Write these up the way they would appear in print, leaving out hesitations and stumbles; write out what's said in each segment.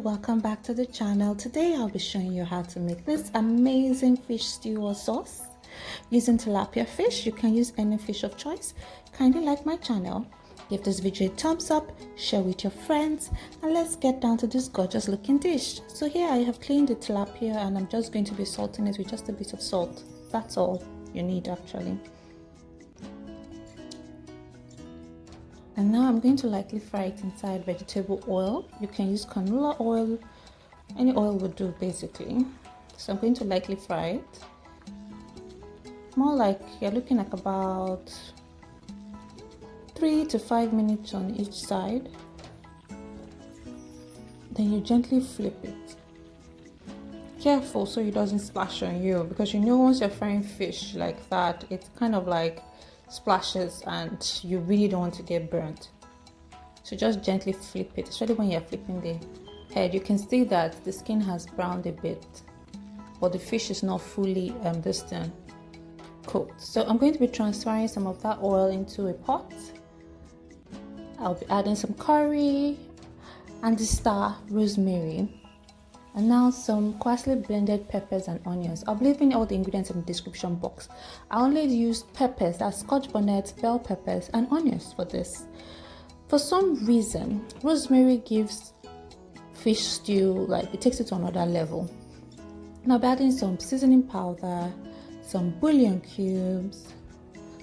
welcome back to the channel. Today I'll be showing you how to make this amazing fish stew or sauce using tilapia fish. You can use any fish of choice. Kindly like my channel, give this video a thumbs up, share with your friends, and let's get down to this gorgeous looking dish. So here I have cleaned the tilapia and I'm just going to be salting it with just a bit of salt. That's all you need actually. And now I'm going to lightly fry it inside vegetable oil. You can use canola oil, any oil would do basically. So I'm going to lightly fry it. More like you're looking at about 3 to 5 minutes on each side. Then you gently flip it. Careful so it doesn't splash on you, because you know once you're frying fish like that, it's kind of like splashes and you really don't want to get burnt. So just gently flip it, especially when you're flipping the head. You can see that the skin has browned a bit, but the fish is not fully cooked. So I'm going to be transferring some of that oil into a pot. I'll be adding some curry and the star rosemary, and now some coarsely blended peppers and onions. I'll be leaving all the ingredients in the description box. I only used peppers, that's Scotch bonnet, bell peppers, and onions for this. For some reason, rosemary gives fish stew, like it takes it to another level. Now I'll be adding some seasoning powder, some bouillon cubes.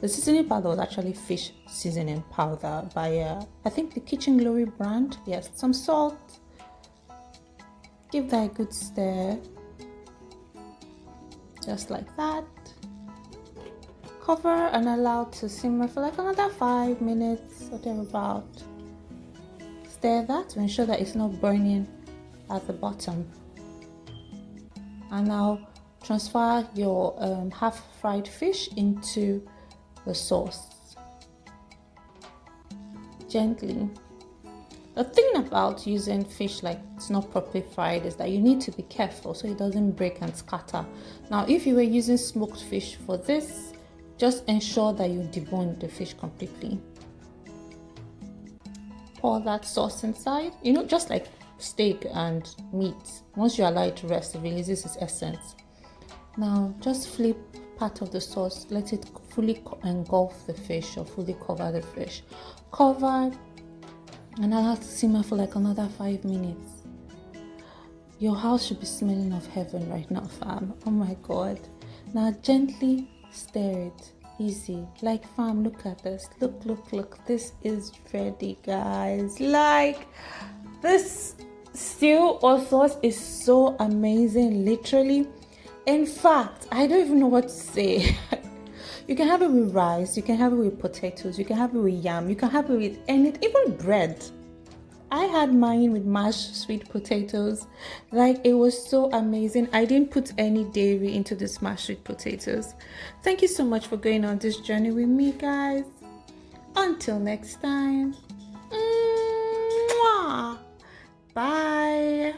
The seasoning powder was actually fish seasoning powder by I think the Kitchen Glory brand. Yes, some salt. Give that a good stir, just like that. Cover and allow to simmer for like another 5 minutes or thereabout. Stir that to ensure that it's not burning at the bottom. And now transfer your half-fried fish into the sauce gently. The thing about using fish like it's not properly fried is that you need to be careful so it doesn't break and scatter. Now if you were using smoked fish for this, just ensure that you debone the fish completely. Pour that sauce inside, just like steak and meat. Once you allow it to rest, it releases its essence. Now just flip part of the sauce, let it fully engulf the fish or fully cover the fish. Cover and allow it to simmer for like another 5 minutes. Your house should be smelling of heaven right now, fam. Oh my god. Now gently stir it. Easy. Like, fam, look at this. Look. This is ready, guys. Like, this stew or sauce is so amazing, literally. In fact, I don't even know what to say. You can have it with rice, you can have it with potatoes, you can have it with yam, you can have it with anything, even bread. I had mine with mashed sweet potatoes. Like, it was so amazing. I didn't put any dairy into this mashed sweet potatoes. Thank you so much for going on this journey with me, guys. Until next time. Mwah! Bye.